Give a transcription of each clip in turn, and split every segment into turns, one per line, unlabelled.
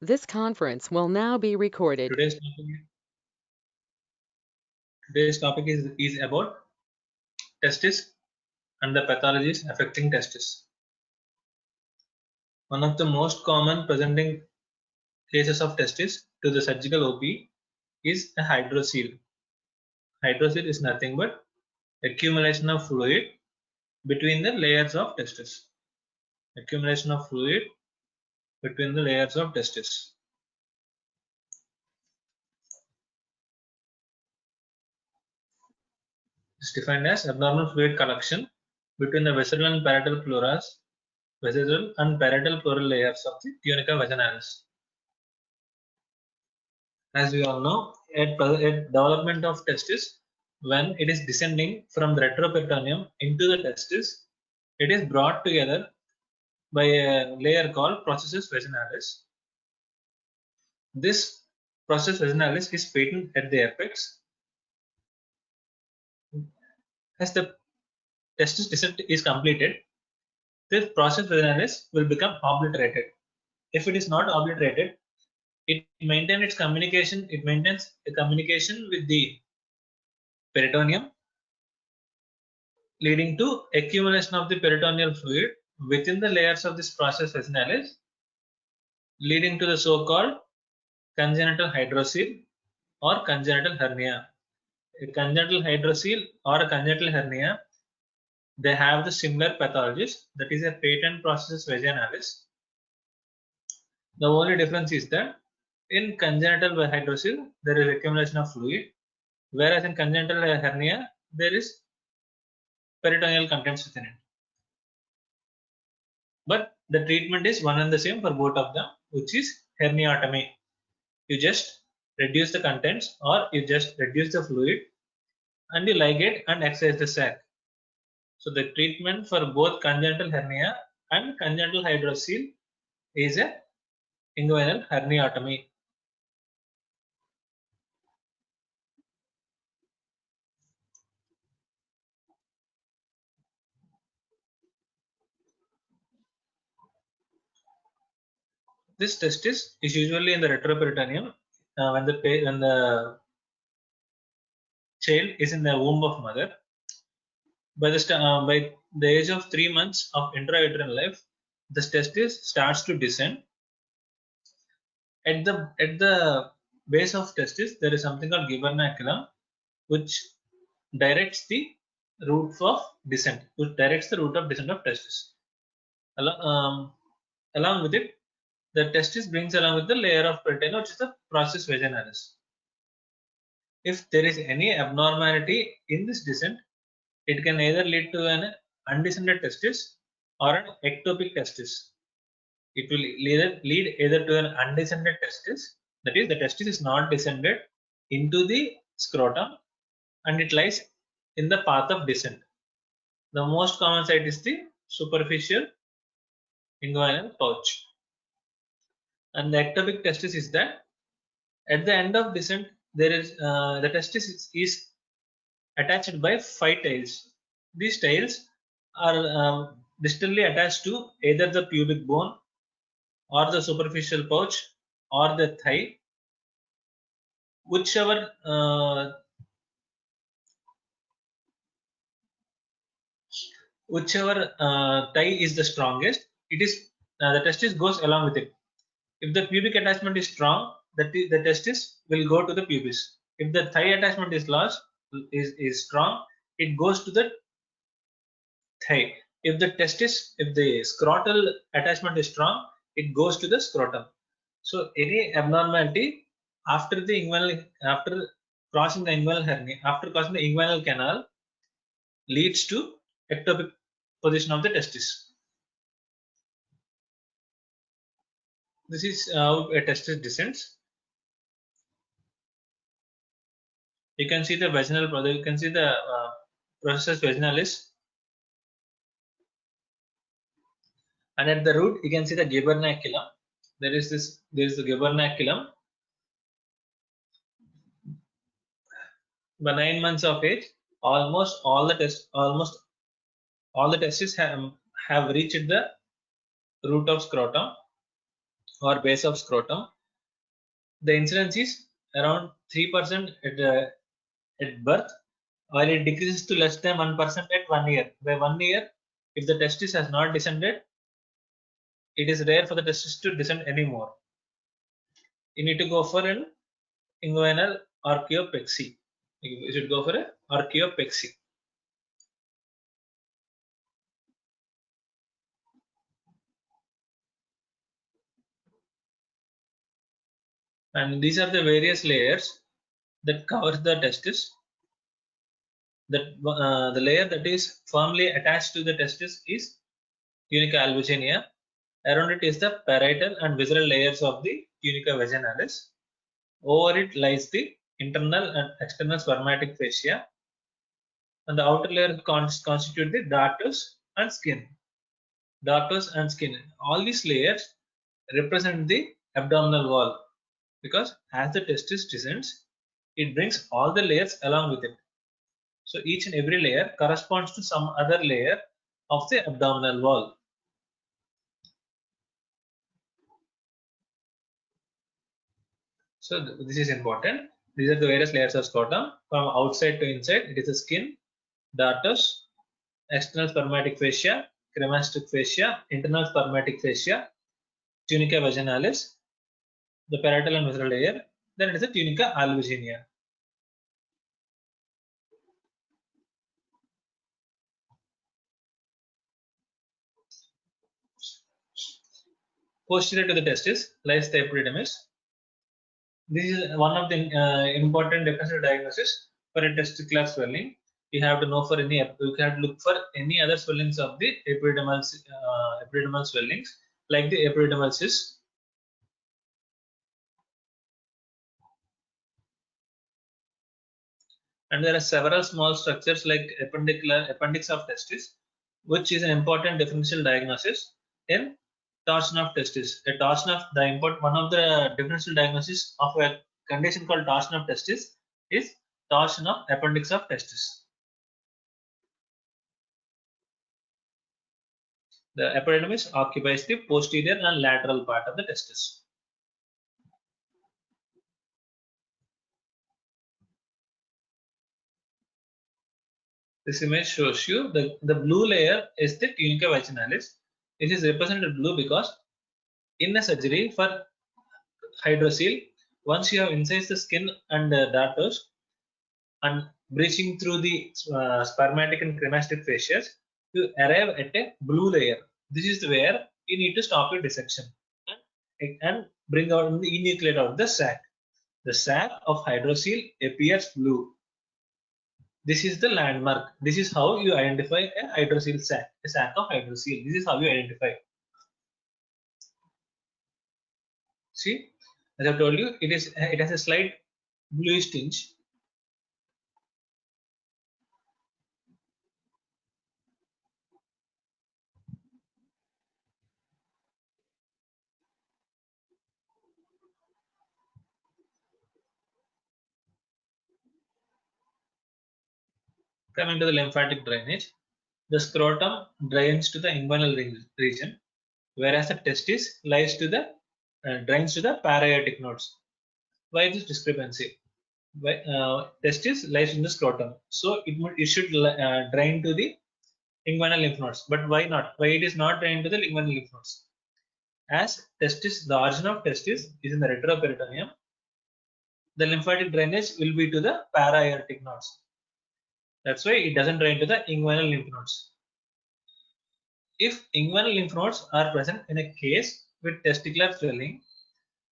This conference will now be recorded.
Today's topic is about testis and the pathologies affecting testis. One of the most common presenting cases of testis to the surgical OP is a hydrocele. Hydrocele is nothing but accumulation of fluid between the layers of testis. Accumulation of fluid between the layers of testis. It's defined as abnormal fluid collection between the visceral and parietal pleural layers of the tunica vaginalis. As we all know, at development of testis, when it is descending from the retroperitoneum into the testis, it is brought together by a layer called processus vaginalis. This processus vaginalis is patent at the apex. As the testis descent is completed, this processus vaginalis will become obliterated. If it is not obliterated, it maintains a communication with the peritoneum, leading to accumulation of the peritoneal fluid within the layers of this processus vaginalis, leading to the so-called congenital hydrocele or congenital hernia. A congenital hydrocele or a congenital hernia, they have the similar pathologies, that is a patent processus vaginalis. The only difference is that in congenital hydrocele there is accumulation of fluid, whereas in congenital hernia there is peritoneal contents within it. But the treatment is one and the same for both of them, which is herniatomy. You just reduce the contents or you just reduce the fluid and you ligate and excise the sac. So the treatment for both congenital hernia and congenital hydrocele is a inguinal herniatomy. This testis is usually in the retroperitoneum when the child is in the womb of mother. By the age of 3 months of intrauterine life, the testis starts to descend. At the base of testis, there is something called gubernaculum, which directs the route of descent, of testis. Along with it, the testis brings along with the layer of peritoneum, which is the processus vaginalis. If there is any abnormality in this descent, it can either lead to an undescended testis or an ectopic testis. It will lead either to an undescended testis, that is, the testis is not descended into the scrotum and it lies in the path of descent. The most common site is the superficial inguinal pouch. And the ectopic testis is that at the end of descent, there is the testis is attached by 5 tails. These tails are distally attached to either the pubic bone or the superficial pouch or the thigh, whichever thigh is the strongest, it is the testis goes along with it. If the pubic attachment is strong, the testis will go to the pubis. If the thigh attachment is strong, it goes to the thigh. If the scrotal attachment is strong, it goes to the scrotum. So any abnormality after crossing the inguinal canal leads to ectopic position of the testis. This is how a testis descends. You can see the vaginal process. You can see the processus vaginalis, and at the root you can see the gubernaculum. There is the gubernaculum. By 9 months of age, almost all the testes have reached the root of scrotum. or base of scrotum, the incidence is around 3% at birth, while it decreases to less than 1% at 1 year. By 1 year, if the testis has not descended, it is rare for the testis to descend anymore. You need to go for an inguinal archaeopexy. You should go for a archaeopexy. And these are the various layers that covers the testis. The layer that is firmly attached to the testis is tunica albuginea. Around it is the parietal and visceral layers of the tunica vaginalis. Over it lies the internal and external spermatic fascia, and the outer layer constitute the dartos and skin. Dartos and skin. All these layers represent the abdominal wall, because as the testis descends, it brings all the layers along with it. So each and every layer corresponds to some other layer of the abdominal wall. So this is important. These are the various layers of scrotum. From outside to inside, it is the skin, dartos, external spermatic fascia, cremastic fascia, internal spermatic fascia, tunica vaginalis, the parietal and visceral layer. Then it is the tunica albuginea. Posterior to the testis lies the epididymis. This is one of the important differential diagnosis for a testicular swelling. You have to know for any. You have to look for any other swellings of the epididymal swellings, like the epididymal cyst. And there are several small structures like appendix of testis, which is an important differential diagnosis in torsion of testis. A torsion of one of the differential diagnosis of a condition called torsion of testis is torsion of appendix of testis. The epididymis occupies the posterior and lateral part of the testis. This image shows you the blue layer is the tunica vaginalis. It is represented blue because in a surgery for hydrocele, once you have incised the skin and dartos and breaching through the spermatic and cremastic fascias, you arrive at a blue layer. This is where you need to stop your dissection and bring out the enucleate out the sac. The sac of hydrocele appears blue. This is the landmark. This is how you identify a hydrocele sac, a sac of hydrocele. This is how you identify. See, as I told you, it has a slight bluish tinge. Coming to the lymphatic drainage, the scrotum drains to the inguinal region, whereas the testis drains to the para-aortic nodes. Why this discrepancy? Testis lies in the scrotum, so it should drain to the inguinal lymph nodes. But why not? Why it is not drained to the inguinal lymph nodes? As testis, the origin of testis is in the retroperitoneum, the lymphatic drainage will be to the para-aortic nodes. That's why it doesn't drain to the inguinal lymph nodes. If inguinal lymph nodes are present in a case with testicular swelling,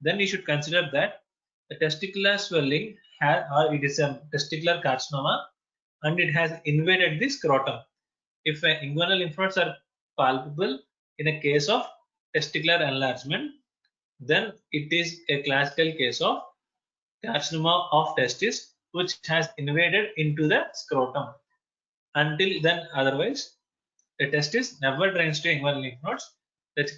then you should consider that the testicular swelling or it is a testicular carcinoma and it has invaded the scrotum. If inguinal lymph nodes are palpable in a case of testicular enlargement, then it is a classical case of carcinoma of testis which has invaded into the scrotum. Until then, otherwise, the testis never drains to inguinal lymph nodes. The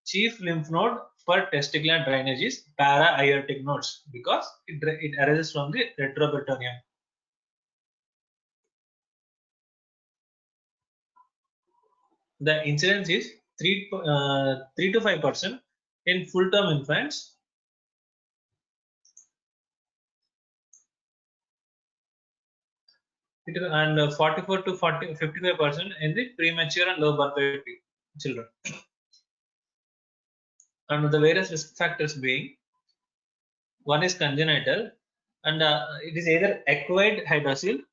chief lymph node for testicular drainage is para-aortic nodes because it arises from the retroperitoneum. The incidence is 3 to 5%, In full-term infants, and 44 to 55% in the premature and low birth weight children. And the various risk factors being, one is congenital, and it is either acquired hydrocele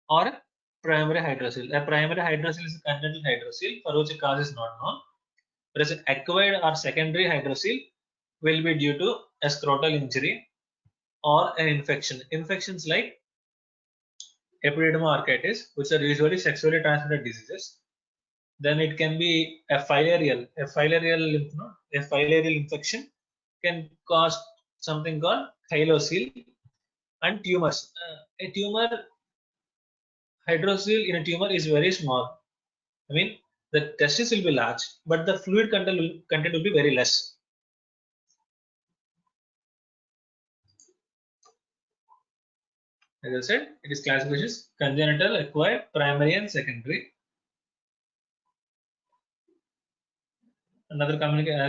or a primary hydrocele. A primary hydrocele is a congenital hydrocele for which the cause is not known. Whereas acquired or secondary hydrocele will be due to a scrotal injury or an infection. Infections like epididyma orchitis, which are usually sexually transmitted diseases. Then it can be a filarial lymph node. A filarial infection can cause something called chylocele and tumors. A tumor hydrocele in a tumor is very small. I mean, the testis will be large, but the fluid content will be very less. As I said, it is classified as congenital, acquired, primary, and secondary. Another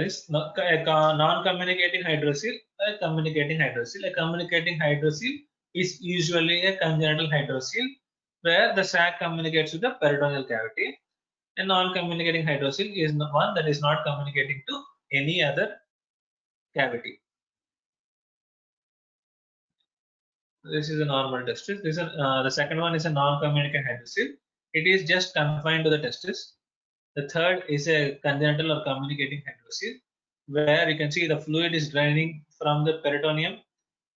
is non-communicating hydrocele, a communicating hydrocele. A communicating hydrocele is usually a congenital hydrocele where the sac communicates with the peritoneal cavity. A non-communicating hydrocele is one that is not communicating to any other cavity. This is a normal testis. The second one is a non-communicating hydrocele. It is just confined to the testis. The third is a congenital or communicating hydrocele, where you can see the fluid is draining from the peritoneum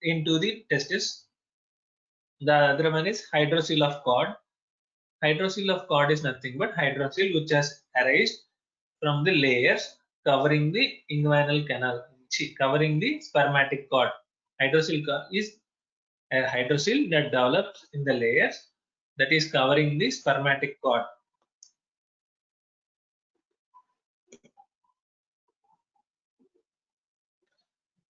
into the testis. The other one is hydrocele of cord. Hydrocele of cord is nothing but hydrocele which has arisen from the layers covering the inguinal canal, covering the spermatic cord. Hydrocele is a hydrocele that develops in the layers that is covering the spermatic cord.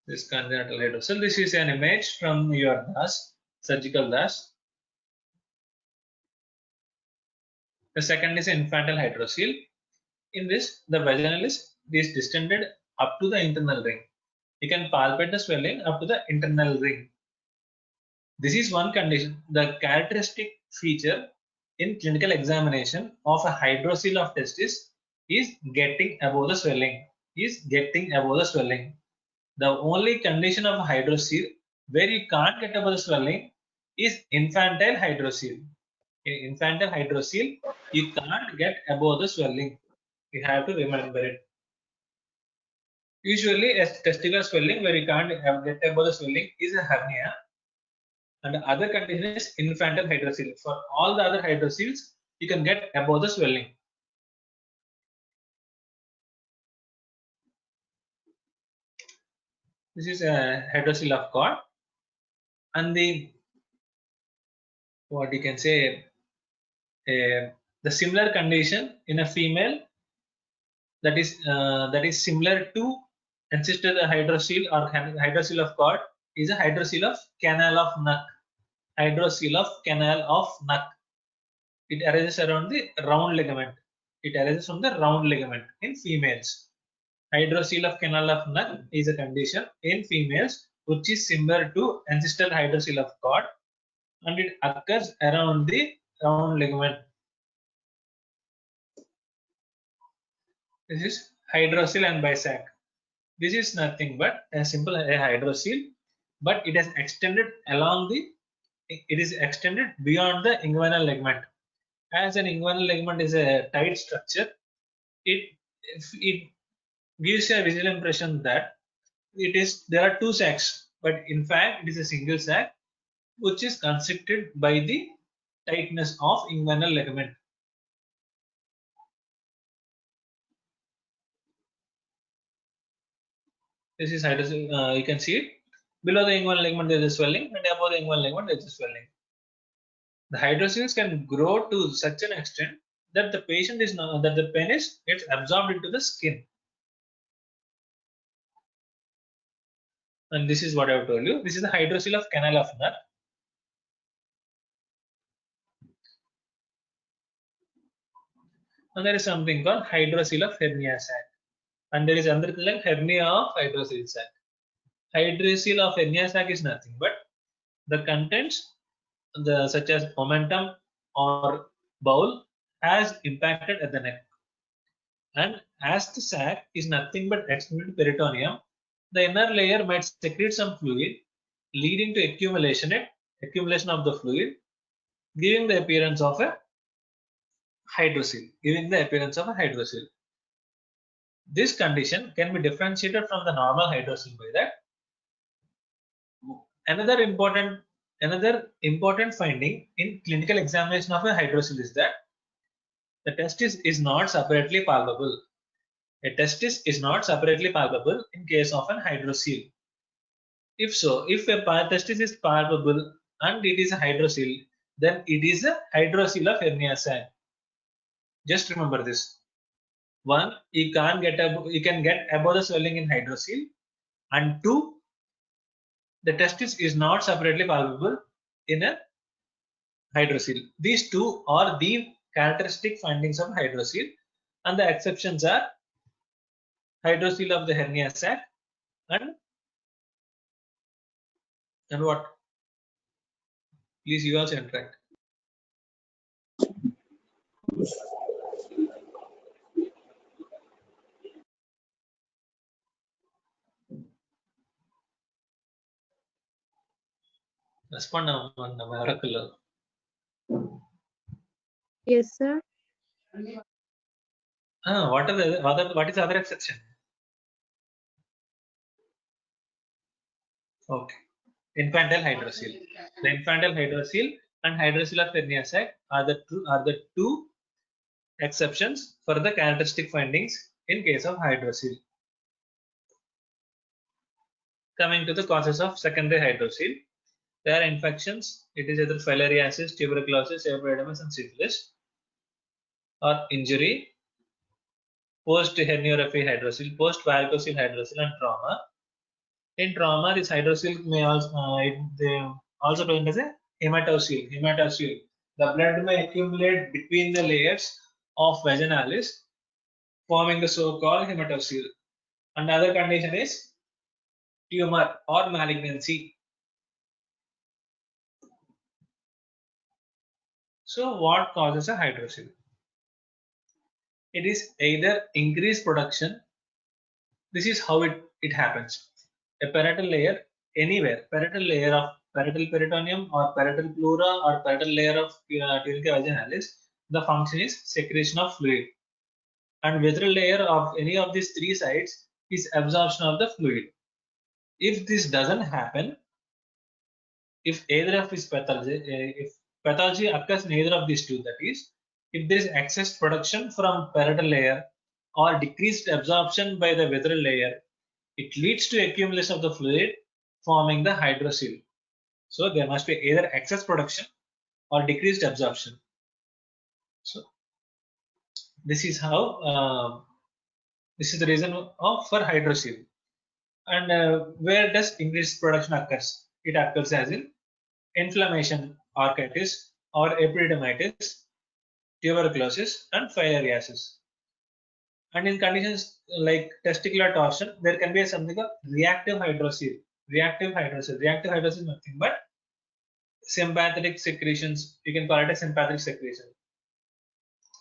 This congenital hydrocele. This is an image from your DAS, surgical DAS. The second is infantile hydrocele. In this, the vaginalis is distended up to the internal ring. You can palpate the swelling up to the internal ring. This is one condition. The characteristic feature in clinical examination of a hydrocele of testis is getting above the swelling. The only condition of hydrocele where you can't get above the swelling is infantile hydrocele. In infantile hydrocele, you can't get above the swelling. You have to remember it. Usually, a testicular swelling where you can't get above the swelling is a hernia, and the other condition is infantile hydrocele. For all the other hydroceles, you can get above the swelling. This is a hydrocele of cord, and what you can say, the similar condition in a female that is similar to ancestor hydrocele or hydrocele of cord is a hydrocele of canal of Nuck. Hydrocele of canal of Nuck. It arises around the round ligament. It arises from the round ligament in females. Hydrocele of canal of Nuck is a condition in females which is similar to ancestral hydrocele of cord, and it occurs around the round ligament. This is hydrocele and bisac. This is nothing but a simple hydrocele, but it has extended along the. It is extended beyond the inguinal ligament. As an inguinal ligament is a tight structure, it gives you a visual impression that there are two sacs, but in fact it is a single sac which is constricted by the tightness of inguinal ligament. This is hydrocele. You can see it. Below the inguinal ligament there is a swelling, and above the inguinal ligament there is a swelling. The hydroceles can grow to such an extent that the penis gets absorbed into the skin. And this is what I have told you. This is the hydrocele of canal of Nuck. And there is something called hydrocele of hernia sac. and there is another thing like hernia of hydrocele sac. Hydrocele of hernia sac is nothing but the contents, such as omentum or bowel, has impacted at the neck. And as the sac is nothing but extended peritoneum, the inner layer might secrete some fluid, leading to accumulation of the fluid, giving the appearance of a hydrocele. This condition can be differentiated from the normal hydrocele by that. Another important finding in clinical examination of a hydrocele is that the testis is not separately palpable. A testis is not separately palpable in case of an hydrocele. If so, if a testis is palpable and it is a hydrocele, then it is a hydrocele of hernia sac. Just remember this. One, you can get above the swelling in hydrocele, and two, the testis is not separately palpable in a hydrocele. These two are the characteristic findings of hydrocele, and the exceptions are hydrocele of the hernia sac and what? Please, you also interact. Respond on Oracle.
Yes, sir.
What is the other exception? Okay. Infantile hydrocele. The infantile hydrocele and hydrocele of hernia sac are the two exceptions for the characteristic findings in case of hydrocele. Coming to the causes of secondary hydrocele, there are infections. It is either filariasis, tuberculosis, epididymis, and syphilis, or injury, post herniorrhaphy hydrocele, post varicocele hydrocele, and trauma. In trauma, this hydrocele may also present as a hematocele. The blood may accumulate between the layers of vaginalis, forming the so-called hematocele. Another condition is tumor or malignancy. So, what causes a hydrocele? It is either increased production. This is how it happens. A parietal layer anywhere, parietal layer of parietal peritoneum or parietal pleura or parietal layer of tunica vaginalis, the function is secretion of fluid. And ventral layer of any of these three sides is absorption of the fluid. If this doesn't happen, if either of these if pathology occurs in either of these two, that is, if there is excess production from parietal layer or decreased absorption by the ventral layer, it leads to accumulation of the fluid, forming the hydrocele. So there must be either excess production or decreased absorption. So this is how this is the reason for hydrocele. And where does increased production occurs? It occurs as in inflammation, orchitis or epididymitis, tuberculosis, and filariasis. And in conditions like testicular torsion, there can be something called reactive hydrocele. Reactive hydrocele is nothing but sympathetic secretions. You can call it a sympathetic secretion.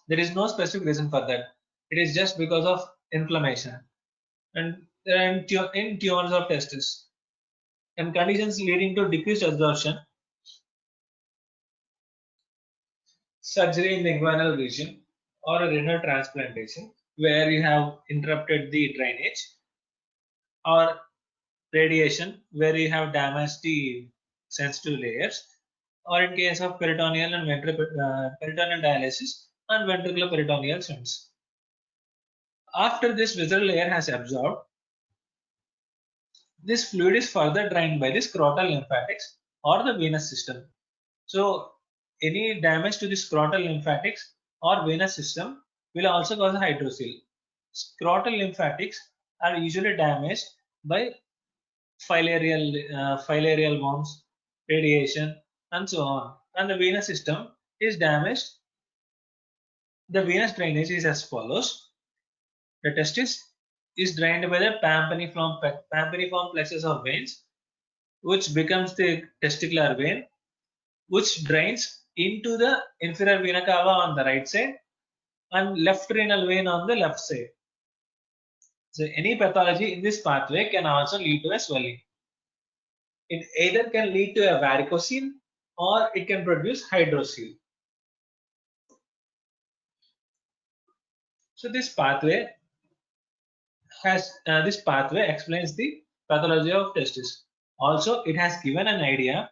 There is no specific reason for that. It is just because of inflammation. And in tumors of testis, and conditions leading to decreased absorption, surgery in the inguinal region, or a renal transplantation where you have interrupted the drainage, or radiation where you have damaged the sensitive layers, or in case of peritoneal and peritoneal dialysis and ventricular peritoneal stents. After this visceral layer has absorbed, this fluid is further drained by the scrotal lymphatics or the venous system. So any damage to the scrotal lymphatics or venous system will also cause a hydrocele. Scrotal lymphatics are usually damaged by filarial wounds, radiation, and so on. And the venous system is damaged. The venous drainage is as follows: the testis, is drained by the pampiniform plexus of veins, which becomes the testicular vein, which drains into the inferior vena cava on the right side and left renal vein on the left side. So any pathology in this pathway can also lead to a swelling. It either can lead to a varicocele or it can produce hydrocele. So this pathway explains the pathology of testis. Also, it has given an idea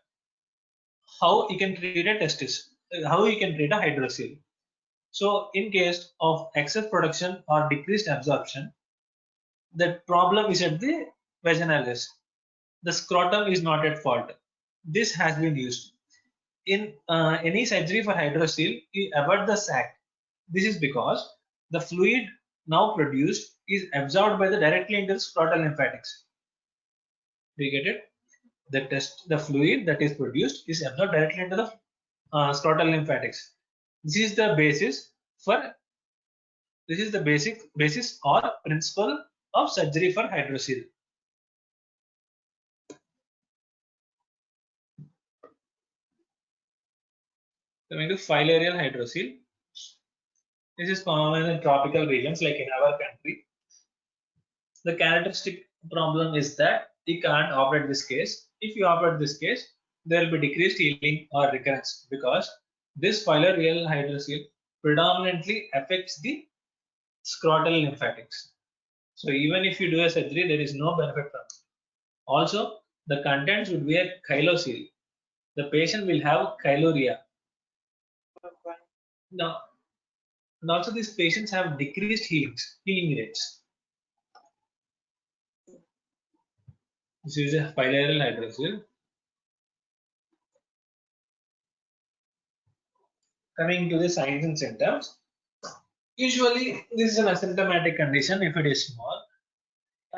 how you can treat a testis, how you can treat a hydrocele. So in case of excess production or decreased absorption, the problem is at the vaginalis. The scrotum is not at fault. This has been used. In any surgery for hydrocele, you avoid the sac. This is because the fluid now produced is absorbed directly into the scrotal lymphatics. Do you get it? The fluid that is produced is absorbed directly into the scrotal lymphatics. This is the basic basis or principle of surgery for hydrocele. Coming to filarial hydrocele, this is common in tropical regions like in our country. The characteristic problem is that you can't operate this case. If you operate this case, there will be decreased healing or recurrence because this filarial hydrocele predominantly affects the scrotal lymphatics. So even if you do a surgery, there is no benefit from it. Also, the contents would be a chylocele. The patient will have chyluria. Now, and also these patients have decreased healing rates. This is a filarial hydrocele. Coming to the signs and symptoms, usually this is an asymptomatic condition if it is small.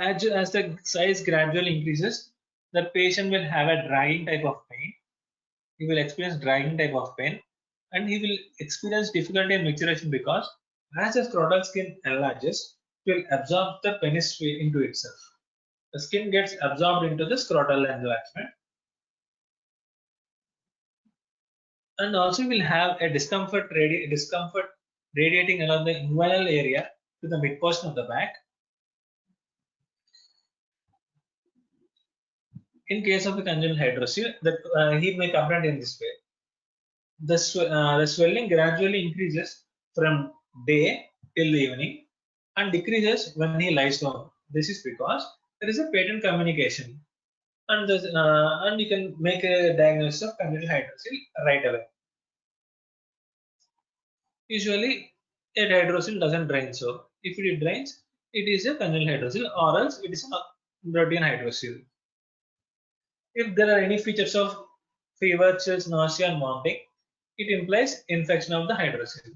As the size gradually increases, the patient will have a dragging type of pain. He will experience dragging type of pain and he will experience difficulty in micturition because as the scrotal skin enlarges, it will absorb the penis into itself. The skin gets absorbed into the scrotal enlargement. And also will have a discomfort radiating along the inguinal area to the mid portion of the back. In case of the congenital hydrocele, he may complain in this way. The swelling gradually increases from day till the evening and decreases when he lies down. This is because there is a patent communication and you can make a diagnosis of congenital hydrocele right away. Usually, a hydrocele doesn't drain. So, if it drains, it is a congenital hydrocele, or else it is a routine hydrocele. If there are any features of fever, chills, nausea, and vomiting, it implies infection of the hydrocele.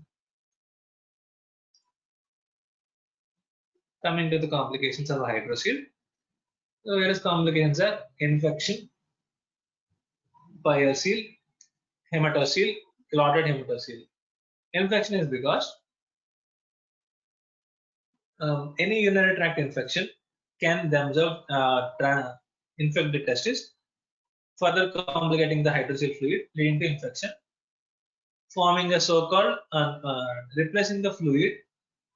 Coming to the complications of the hydrocele, the various complications are infection, pyocele, hematocele, clotted hematocele. Infection is because any urinary tract infection can themselves infect the testis, further complicating the hydrocele fluid, leading to infection, forming a so-called replacing the fluid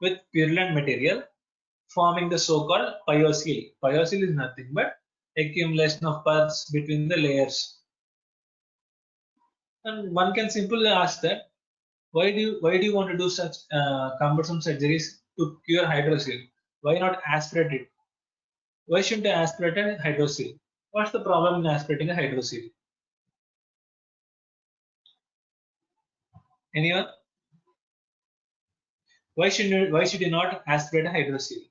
with purulent material, forming the so-called pyocele. Pyocele is nothing but accumulation of pus between the layers. And one can simply ask that why do you want to do such cumbersome surgeries to cure hydrocele? Why not aspirate it? Why shouldn't I aspirate a hydrocele? What's the problem in aspirating a hydrocele? Anyone? Why should you not aspirate a hydrocele?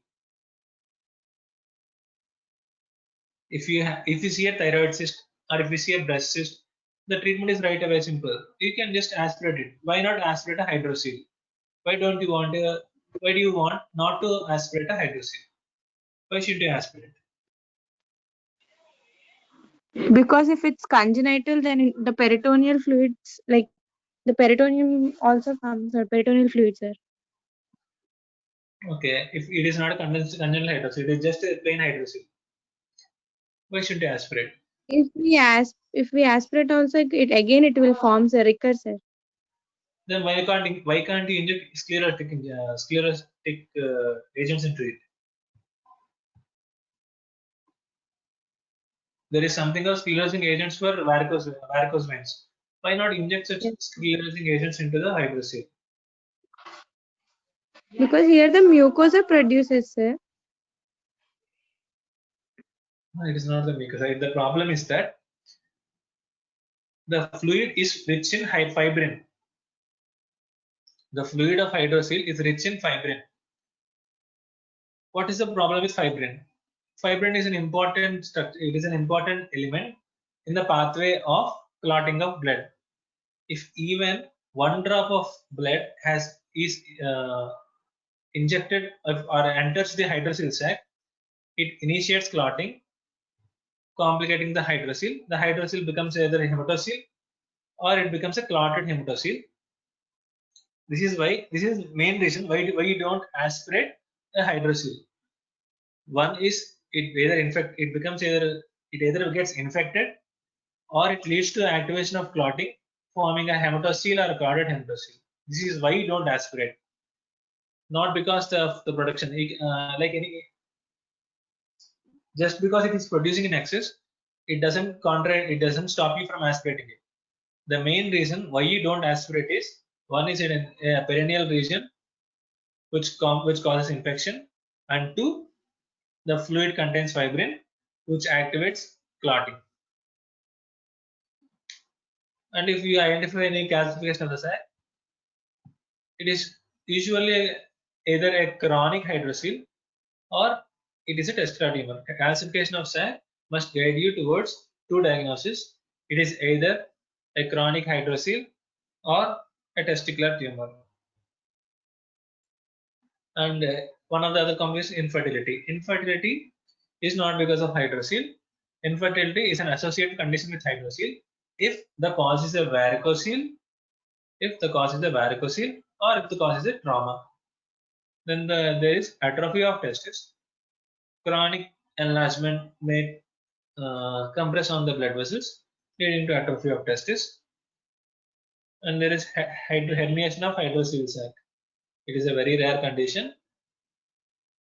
If you see a thyroid cyst or if you see a breast cyst, the treatment is right away simple. You can just aspirate it. Why not aspirate a hydrocele? Why don't you want a why do you want not to aspirate a hydrocele? Why should you aspirate?
Because if it's congenital, then the peritoneal fluids, like the peritoneum also comes, or peritoneal fluids, sir.
Okay, if it is not a congenital hydrocele, it is just a plain hydrocele. Why should you aspirate?
If we aspirate also, it will form a recursive.
Then why can't you inject sclerotic agents into it? There is something of sclerosing agents for varicose veins. Why not inject such
Yes.
sclerosing agents into the hydrocele?
Because here the mucosa produces, sir.
No, it is not the mucosa. The problem is that the fluid is rich in fibrin. The fluid of hydrocele is rich in fibrin. What is the problem with fibrin? Fibrin is an important structure. It is an important element in the pathway of clotting of blood. If even one drop of blood is injected or enters the hydrocele sac, it initiates clotting, complicating the hydrocele. The hydrocele becomes either a hematocele or it becomes a clotted hematocele. This is the main reason why you don't aspirate a hydrocele. One is it either gets infected or it leads to activation of clotting, forming a hematocele or a clotted hematocele. This is why you don't aspirate, not because of the production. Just because it is producing in excess, it doesn't stop you from aspirating it. The main reason why you don't aspirate is one is in a perineal region which causes infection, and two, the fluid contains fibrin which activates clotting. And if you identify any calcification of the sac, it is usually either a chronic hydrocele or it is a testicular tumor. A calcification of sac must guide you towards two diagnoses. It is either a chronic hydrocele or a testicular tumor. And one of the other complications is infertility. Infertility is not because of hydrocele. Infertility is an associated condition with hydrocele if the cause is a varicocele, or if the cause is a trauma. Then there is atrophy of testis. Chronic enlargement may compress on the blood vessels, leading to atrophy of testis. And there is herniation of hydrocele sac. It is a very rare condition.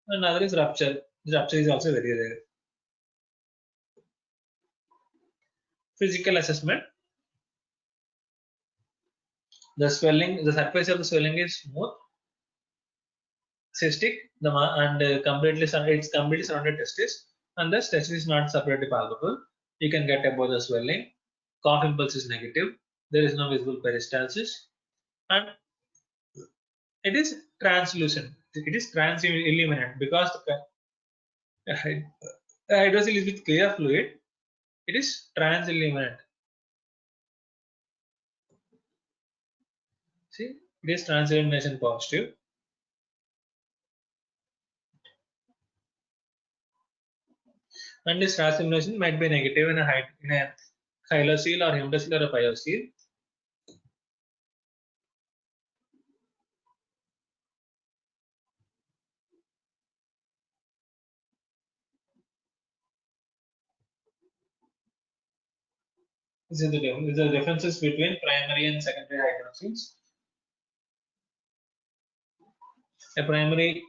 Another is rupture. Rupture is also very rare. Physical assessment. The surface of the swelling is smooth, cystic, and it's completely surrounded testis, and thus testis is not separately palpable. You can get above the swelling. Cough impulse is negative. There is no visible peristalsis, and it is translucent. It is transilluminant because the hydrocele is with clear fluid. It is transilluminant. See, it is transillumination positive. And this transillumination might be negative in a hylocele or hematocele or a pyocele. These are the differences between primary and secondary hydroceles. A primary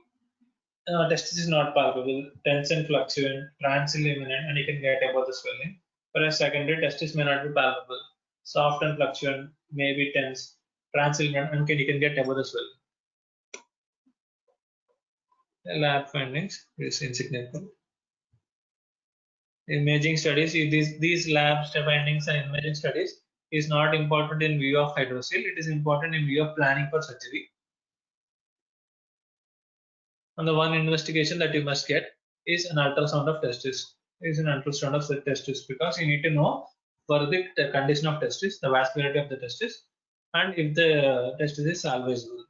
testis is not palpable, tense and fluctuant, transilluminant, and you can get above the swelling. Whereas secondary testis may not be palpable, soft and fluctuant, may be tense, transilluminant, and you can get above the swelling. The lab findings is insignificant. Imaging studies, these lab findings and imaging studies is not important in view of hydrocele. It is important in view of planning for surgery. And the one investigation that you must get is an ultrasound of testis. Because you need to know for the condition of testis, the vascularity of the testis, and if the testis is salvageable.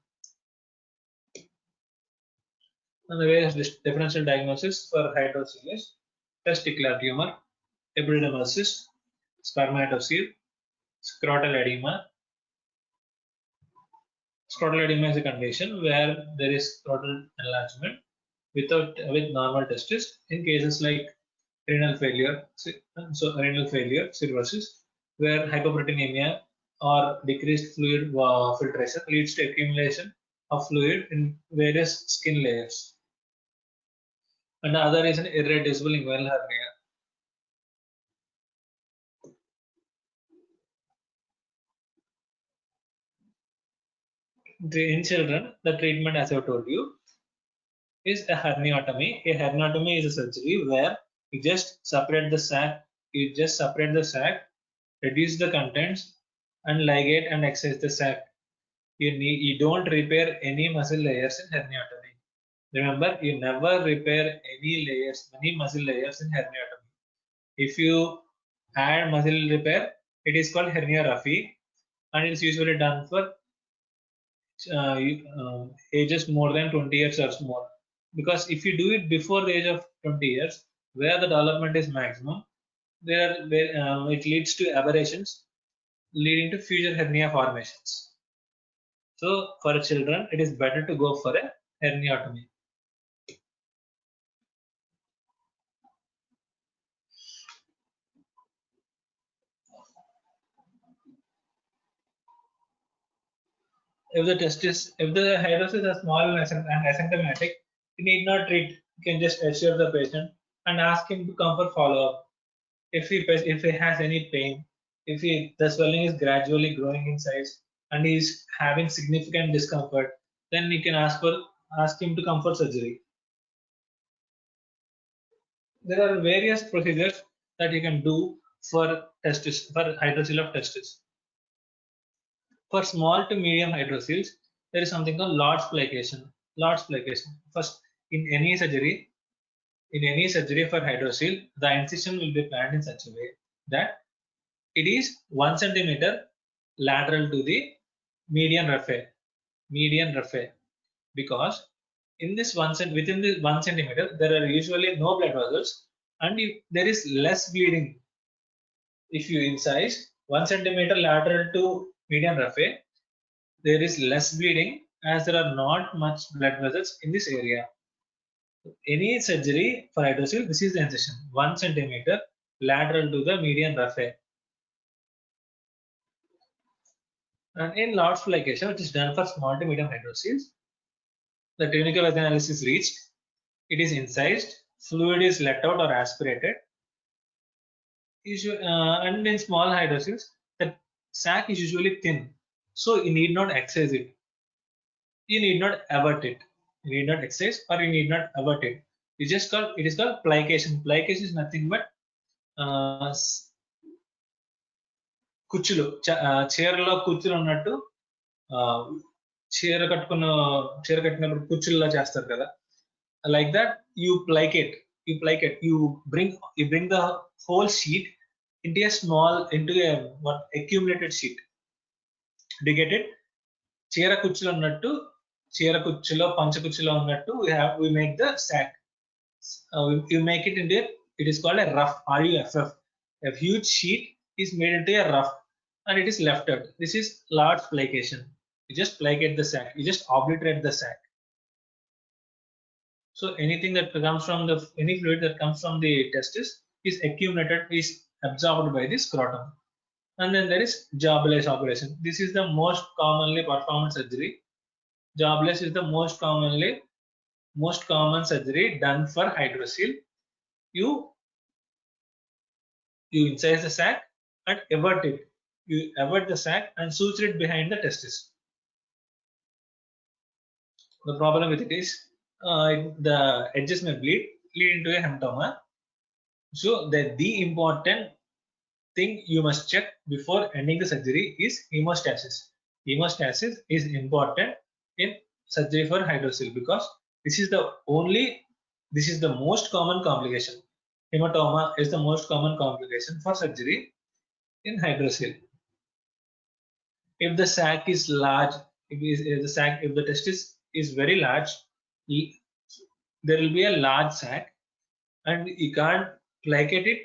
And the various differential diagnosis for hydrocele is testicular tumor, epididymal cyst, spermatocele, scrotal edema, Scrotal edema is a condition where there is scrotal enlargement with normal testis in cases like renal failure, renal failure, cirrhosis, where hypoproteinemia or decreased fluid filtration leads to accumulation of fluid in various skin layers. And the other is an irreducible inguinal hernia. In children, the treatment, as I told you, is a herniatomy. A herniatomy is a surgery where you just separate the sac, reduce the contents, and ligate and excise the sac. You don't repair any muscle layers in herniatomy. Remember, you never repair any muscle layers in herniatomy. If you add muscle repair, it is called hernia raphe, and it is usually done for ages more than 20 years or more. Because if you do it before the age of 20 years, where the development is maximum, it leads to aberrations leading to future hernia formations. So for children, it is better to go for a herniatomy. If the hydrosis is small and asymptomatic, you need not treat. You can just assure the patient and ask him to come for follow-up. If he has any pain, the swelling is gradually growing in size and he is having significant discomfort, then you can ask him to come for surgery. There are various procedures that you can do for hydrocele of testis. For small to medium hydrocele, there is something called Lord's plication. First, in any surgery for hydrocele, the incision will be planned in such a way that it is 1 centimeter lateral to the median raphe, because in this within the 1 centimeter there are usually no blood vessels and there is less bleeding. If you incise 1 centimeter lateral to median raphe, there is less bleeding as there are not much blood vessels in this area. Any surgery for hydrocele, this is the incision, 1 centimeter lateral to the median raphe. And in Lord's plication, which is done for small to medium hydroceles, the clinical vaginalis is reached, it is incised, fluid is let out or aspirated. And in small hydroceles, the sac is usually thin, so you need not excise it. You need not avert it. You need not excise or you need not avert it. It is called plication. Plication is nothing but కుచ్చులు చీరలో కుచ్చులు ఉన్నట్టు చీర కట్టినప్పుడు కుచ్చుల్లా చేస్తారు కదా, like that you placate, you bring the whole sheet into a accumulated sheet. Do you get it? చీర కుచ్చులు ఉన్నట్టు, చీర కుచ్చులో పంచ కుచ్చులో ఉన్నట్టు we make the sac. You make it into it is called a rough, RUFF. A huge sheet is made into a rough and it is left out. This is Lord's plication. You just placate the sac, you just obliterate the sac. So anything that comes from any fluid that comes from the testis is accumulated, is absorbed by the scrotum. And then there is Jobless operation. This is the most commonly performed surgery. Jobless is the most common surgery done for hydrocele. You incise the sac and avert it. You avert the sac and suture it behind the testis. The problem with it is the edges may bleed, leading to a hematoma. So the important thing you must check before ending the surgery is hemostasis. Hemostasis is important in surgery for hydrocele because this is the most common complication. Hematoma is the most common complication for surgery in hydrocele. If the sac is large, if the testis is very large, there will be a large sac and you can't placate it,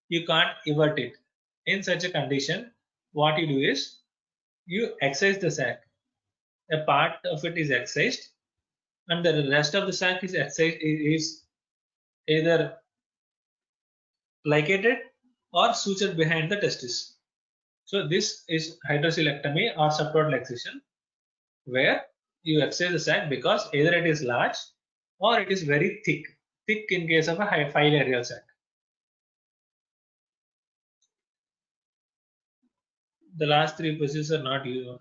you can't avert it. In such a condition, what you do is you excise the sac. a part of it is excised, and the rest of the sac is excised, is either ligated or sutured behind the testis. So this is hydrocoelectomy or subtotal excision, where you excise the sac because either it is large or it is very thick in case of a high filareal sac. The last three procedures are not used.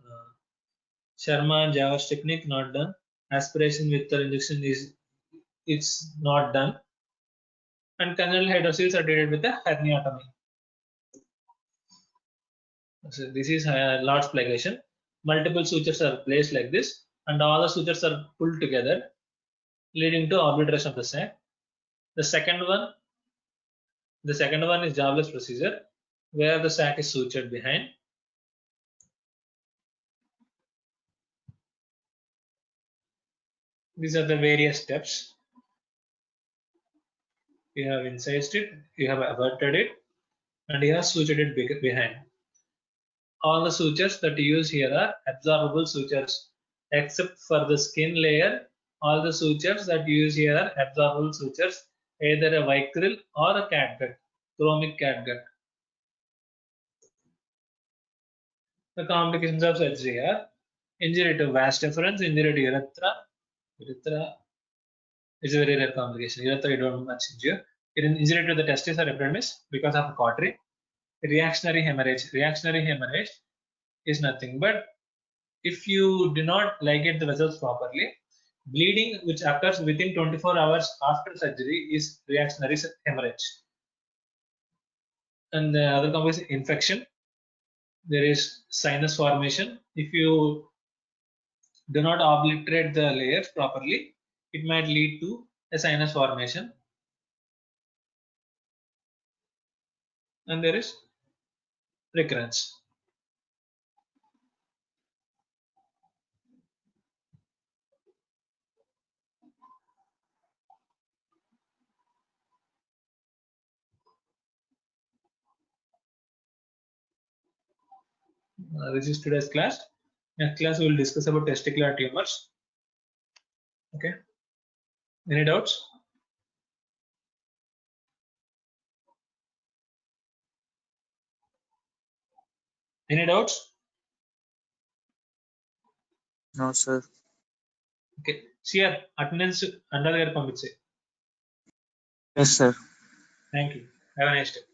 Sharma and Java's technique not done. Aspiration with the injection it's not done. And congenital hydrocele are treated with a herniatomy. So this is Lord's flagellation. Multiple sutures are placed like this, and all the sutures are pulled together, leading to obliteration of the sac. The second one is jobless procedure, where the sac is sutured behind. These are the various steps. You have incised it, you have averted it, and you have sutured it behind. All the sutures that you use here are absorbable sutures, except for the skin layer. All the sutures that you use here are absorbable sutures, either a vicryl or a catgut, chromic catgut. The complications of surgery are injury to vas deferens, injury to urethra. Urethra is a very rare complication. Urethra you don't much injure. Injury to the testis or epidermis because of a cautery. Reactionary hemorrhage. Reactionary hemorrhage is nothing but if you do not ligate the vessels properly, bleeding which occurs within 24 hours after surgery is reactionary hemorrhage. And the other complication, infection. There is sinus formation. If you do not obliterate the layers properly, it might lead to a sinus formation. And there is recurrence. This is today's class. Next class we will discuss about testicular tumors. Okay. Any doubts? Any doubts?
No, sir.
Okay. Here, attendance under their permits.
Yes, sir.
Thank you. Have a nice day.